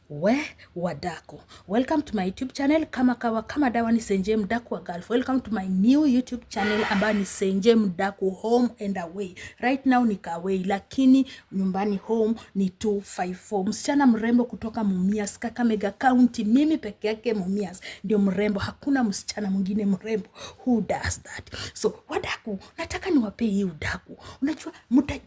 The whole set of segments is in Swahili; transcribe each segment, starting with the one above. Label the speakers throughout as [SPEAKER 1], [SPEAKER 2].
[SPEAKER 1] Wadako, welcome to my YouTube channel. Kama dawa ni Senje Mdaku wa Gulf. Welcome to my new YouTube channel ambayo ni Senje Mdaku Home and Away. Right now ni away, lakini nyumbani home ni 254. Msichana mrembo kutoka Mumias, Kakamega County. Mimi peke yake Mumias ndio mrembo, hakuna msichana mwingine mrembo. Who does that? So wadaku, nataka niwape hii udaku. Unajua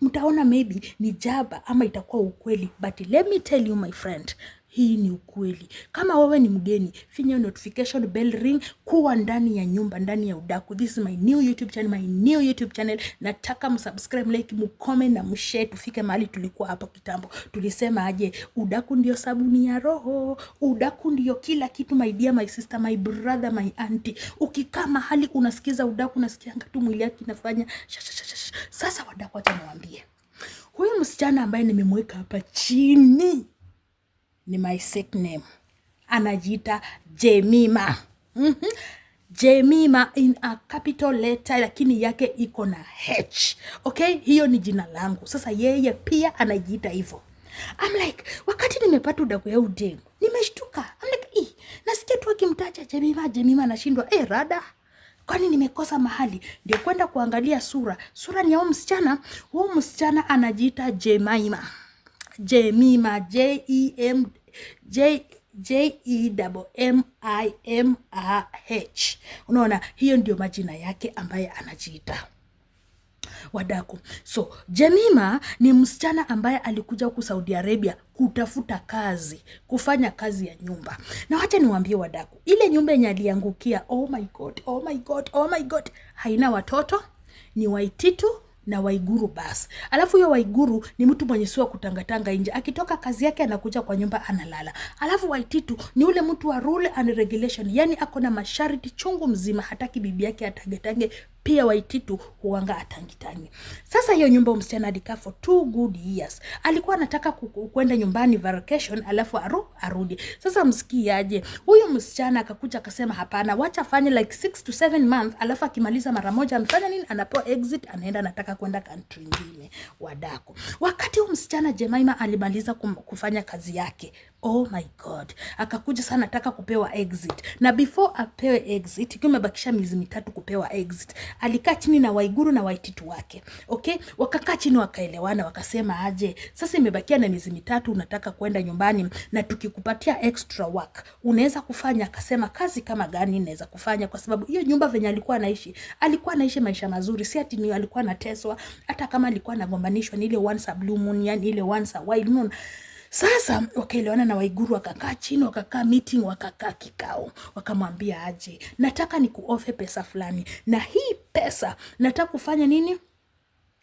[SPEAKER 1] mtaona maybe ni jaba ama itakuwa ukweli, but let me tell you my friend, hii ni ukweli. Kama wewe ni mgeni, finya notification bell ring, kuwa ndani ya nyumba, ndani ya udaku. This is my new YouTube channel, Nataka msubscribe, like, mcomment na mshare, tufike mahali tulikuwa hapo kitambo. Tulisema aje, udaku ndio sabuni ya roho. Udaku ndio kila kitu, my dear, my sister, my brother, my auntie. Ukikaa mahali unasikiza udaku, unasikianga tu mwili yako inafanya Sasa wadaku, acha niwaambie. Huyu msichana ambaye nimemweka hapa chini ni my sick name. Anajiita Jemima. Jemima in a capital letter, lakini yake iko na H. Okay? Hiyo ni jina langu. Sasa yeye pia anajiita hivyo. I'm like, wakati nimepata udaku ya udemu, nimeshtuka. I'm like, nasikia tu akimtaja Jemima nashindwa, rada. Kwani nimekosa mahali? Ndio kwenda kuangalia sura. Sura ni ya msichana. Huyu msichana anajiita Jemima. Jemimah. Unaona, hiyo ndio majina yake ambaye anajiita. Wadaku. So, Jemima ni msichana ambaye alikuja huku Saudi Arabia kutafuta kazi, kufanya kazi ya nyumba. Na wacha niwaambie wadaku, ile nyumba yenye aliangukia, oh my god, haina watoto, ni Waititu na Waiguru basi. Alafu hiyo Waiguru ni mtu mwenye sio kutangatanga nje. Akitoka kazi yake anakuja kwa nyumba analala. Alafu Waititu ni ule mtu wa rule and regulation. Yani ako na masharti chungu mzima, hataki bibi yake atangetange. Pia Waititu huanga atangitangi. Sasa hiyo nyumba msichana alikaa for 2 good years. Alikuwa anataka kwenda nyumbani vacation, alafu arudi. Sasa msikiaje, huyo msichana akakuja akasema hapana, wacha afanye like 6 to 7 months, alafu akimaliza mara moja amfanya nini, anapewa exit, anaenda anataka kwenda country nyingine. Wadako, wakati huyo msichana Jemima alimaliza kufanya kazi yake, oh my god, akakuja sana nataka kupewa exit. Na before apewe exit, kama bakisha miezi 3 kupewa exit, alikaa chini na Waiguru na Waititu wake. Okay? Wakakaa chini wakaelewana, wakasema aje, sasa imebakia na miezi 3 unataka kwenda nyumbani na tukikupatia extra work unaweza kufanya. Akasema kazi kama gani naweza kufanya, kwa sababu hiyo nyumba venye alikuwa anaishi maisha mazuri, si ati ni alikuwa anateswa. Hata kama alikuwa anagombanishwa ni ile once a blue moon, yani ile once a while moon. Sasa wakaelewana na Waiguru, wakakaa chini, wakakaa meeting, wakakaa kikao, wakamwambia aje, nataka nikuofe pesa fulani, na hii pesa nataka kufanya nini,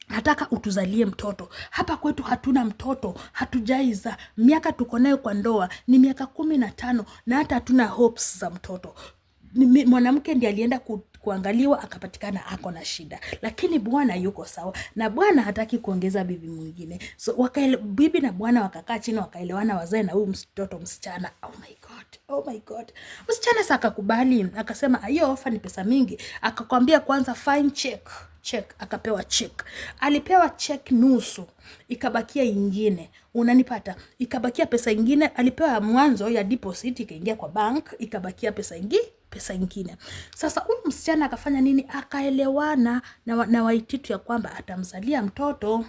[SPEAKER 1] nataka utuzalie mtoto. Hapa kwetu hatuna mtoto, hatujaiza. Miaka tuko nayo kwa ndoa ni miaka 15 na hata hatuna hopes za mtoto. Mwanamke ndiye alienda kuangaliwa akapatikana ako na shida, lakini bwana yuko sawa na bwana hataki kuongeza bibi mwingine. So bibi na bwana wakakaa chini wakaelewana wazae na huyu mtoto msichana. Oh my god. Msichana sasa akakubali, akasema hiyo offer ni pesa mingi. Akakwambia kwanza fine check, akapewa check. Alipewa check nusu, ikabakia ingine. Unanipata? Ikabakia pesa ingine, alipewa mwanzo ya deposit ikaingia kwa bank, ikabakia pesa ingine. Sasa huyu msichana akafanya nini? Akaelewana na Waititu ya kwamba atamzalia mtoto.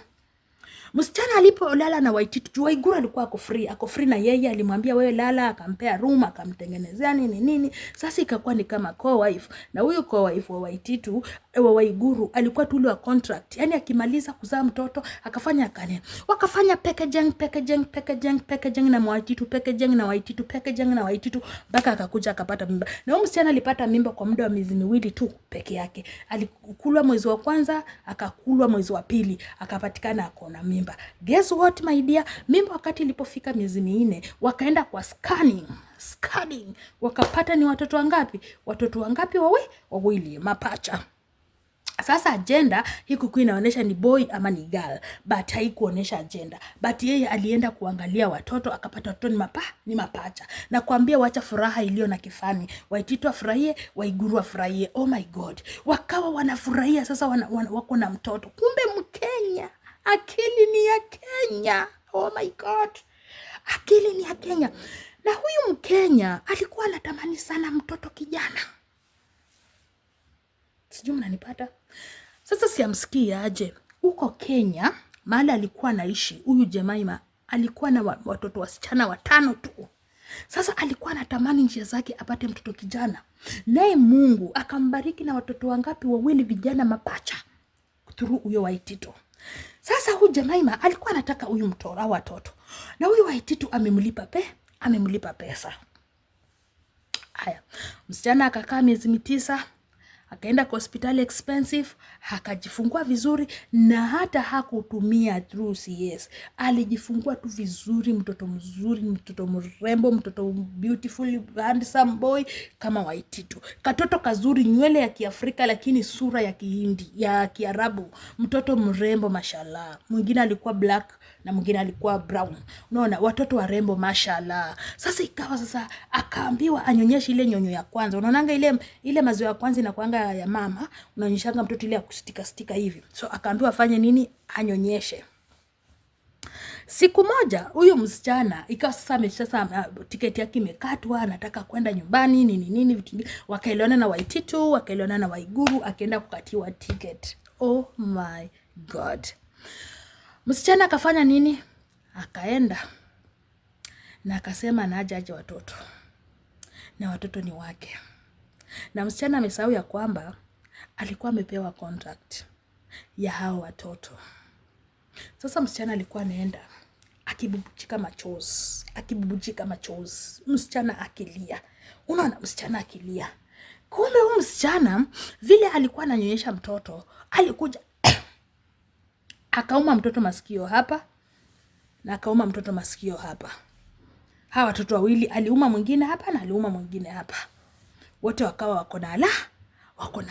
[SPEAKER 1] Msichana alipolala na Waititu, Waiguru alikuwa ako free na yeye alimwambia wewe lala, akampea room, akamtengenezea nini. Sasa ikakuwa ni kama co-wife. Na huyo co-wife wa Waititu wa Waiguru alikuwa tu wa contract. Yani akimaliza kuzaa mtoto akafanya kane. Wakafanya packaging na Waititu, packaging na Waititu mpaka akakuja akapata mimba. Na huyo msichana alipata mimba kwa muda wa miezi 2 tu peke yake. Alikulwa mwezi wa kwanza, akakulwa mwezi wa pili, akapatikana akona mimba. Guess what my dear? Mimba wakati ilipofika miezi 4, wakaenda kwa scanning, wakapata ni watoto wangapi? Wawili, mapacha. Sasa agenda hii inaonyesha ni boy ama ni girl, but haikuonyesha agenda. But yeye alienda kuangalia watoto, akapata watoto ni mapacha. Na kuambia wacha furaha iliyo na kifani. Waititu afurahie, Waiguru afurahie. Oh my god. Wakawa wanafurahia sasa wako na mtoto. Kumbe Mkenya. Akili ni ya Kenya. Oh my god. akili ni ya Kenya. Na huyu Mkenya alikuwa anatamani sana mtoto kijana. Sijui mnanipata? Sasa siamsikii aje. Huko Kenya, mahali alikuwa anaishi, huyu Jemima alikuwa na watoto wasichana 5 tu. Sasa alikuwa anatamani njia zake apate mtoto kijana. Naye Mungu akambariki na watoto wangapi? 2 vijana mapacha through huyo Waititu. Sasa huyu Jemima alikuwa anataka huyu mtora watoto. Na huyu Waititu amemlipa pesa. Haya, msichana akakaa miezi 9, akaenda kwa hospitali expensive, akajifungua vizuri, na hata hakutumia through CS. Alijifungua tu vizuri, mtoto mzuri, mtoto mrembo, mtoto beautiful, handsome boy kama Waititu. Katoto kazuri, nywele ya Kiafrika lakini sura ya Kihindi, ya Kiarabu. Mtoto mrembo mashallah. Mwingine alikuwa black na mwingine alikuwa brown. Unaona, watoto warembo mashallah. Sasa ikawa akaambiwa anyonyeshe ile nyonyo ya kwanza. Unaonanga ile maziwa ya kwanza inakuanga ya mama, unanyonyeshanga mtoto ile ya kustika hivi. So akaambiwa afanye nini? Anyonyeshe. Siku moja huyu msichana ikawa sasa tiketi yake imekatwa, anataka kwenda nyumbani nini vitu vingi. Wakaelewana na Waititu, wakaelewana na Waiguru, akaenda kukatiwa ticket. Oh my God. Msichana akafanya nini? Akaenda na akasema na aje watoto, na watoto ni wake. Na msichana amesahau ya kwamba alikuwa amepewa contract ya hao watoto. Sasa msichana alikuwa anaenda akibubujika machozi, msichana akilia. Unaona, msichana akilia. Kumbe huyu msichana vile alikuwa ananyonyesha mtoto, alikuja akauma mtoto masikio hapa na akauma mtoto masikio hapa. Hawa watoto wawili, aliuma mwingine hapa na aliuma mwingine hapa. Wote wakawa wako na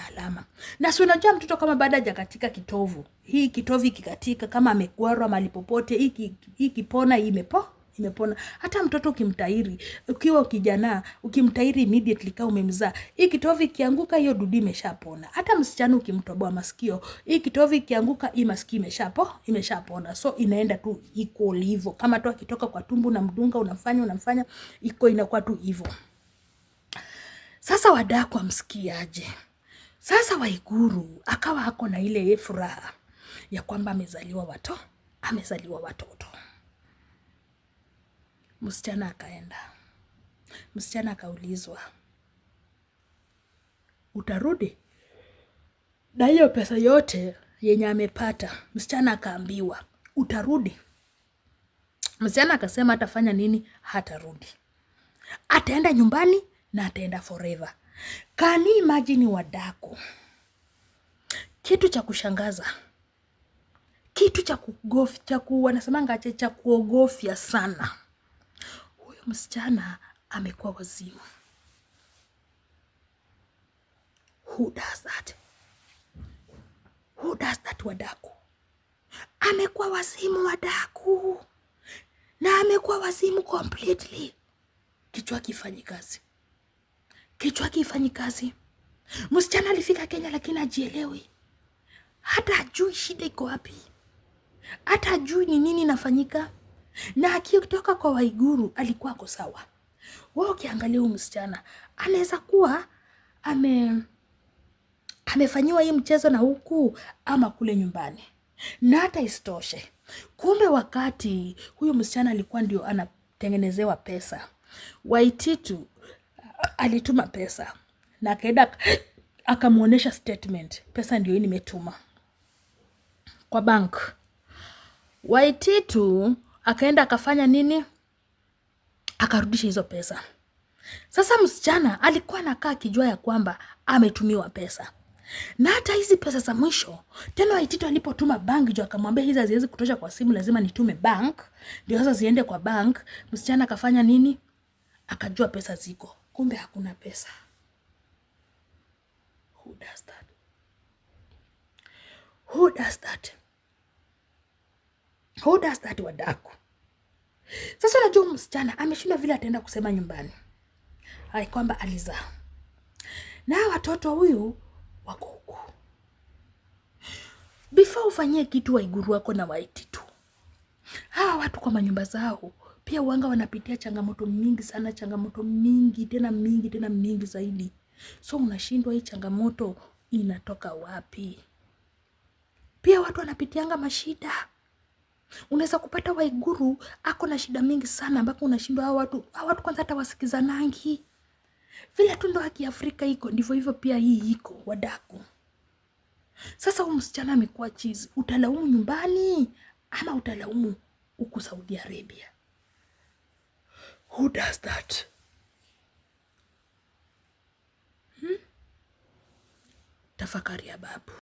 [SPEAKER 1] alama. Na si unajua mtoto kama baada hajakatika kitovu, hii kitovu ikikatika kama amekwarwa mahali popote, hii kipona, imepona. Hata mtoto ukimtairi, ukiwa kijana, ukimtairi immediately kama umemzaa, hii kitovu ikianguka, hiyo dudu imeshapona. Hata msichana ukimtoboa masikio, hii kitovu ikianguka, hii masikio imeshapona. So inaenda tu iko hivyo. Kama tu akitoka kwa tumbo na mdunga unamfanya inakuwa tu hivyo. Sasa wadako amsikiaje? Sasa Waiguru akawa hako na ile furaha ya kwamba amezaliwa watoto. Msichana akaenda. Msichana akaulizwa, utarudi na hiyo pesa yote yenye amepata? Msichana akaambiwa, utarudi. Msichana akasema atafanya nini? Hatarudi. Ataenda nyumbani na ataenda forever. Can you imagine wadako? Kitu cha kushangaza. Kitu cha wanasemanga cha kuogofya sana. Huyo msichana amekuwa wazimu. Who does that wadako? Amekuwa wazimu wadako. Na amekuwa wazimu completely. Kichwa kifanyi kazi. Msichana alifika Kenya lakini hajielewi. Hata hajui shida iko wapi. Hata hajui ni nini inafanyika. Na akitoka kwa Waiguru alikuwa ako sawa. Wao ukiangalia huyu msichana anaweza kuwa amefanyiwa hii mchezo na huku ama kule nyumbani. Na hata isitoshe, kumbe wakati huyu msichana alikuwa ndio anatengenezewa pesa, Waititu alituma pesa na akaenda akamuonesha statement, pesa ndio hii nimetuma kwa bank. Waititu akaenda akafanya nini? Akarudisha hizo pesa. Sasa msichana alikuwa anakaa akijua ya kwamba ametumiwa pesa. Na hata hizi pesa za mwisho, tena Waititu alipotuma bank juu akamwambia hizi haziwezi kutosha kwa simu, lazima nitume bank, ndio sasa ziende kwa bank. Msichana akafanya nini? Akajua pesa ziko. Kumbe hakuna pesa. Who does that? Who does that wadako? Sasa najua msichana ameshinda vile ataenda kusema nyumbani hai kwamba alizaa. Na watoto huyu wako huku. Before ufanyie kitu Waiguru wako na Waititu, hawa watu kwa manyumba zao pia wanga wanapitia changamoto mingi sana, changamoto mingi tena mingi zaidi. So unashindwa hii changamoto inatoka wapi? Pia watu wanapitianga mashida. Unaweza kupata Waiguru ako na shida mingi sana ambako unashindwa hawa watu kwanza hata wasikizanangi. Vile tu ndo haki Afrika iko, ndivyo hivyo pia hii iko wadaku. Sasa huyu msichana amekuwa chizi. Utalaumu nyumbani ama utalaumu huku Saudi Arabia? Who does that? Tafakari ya babu.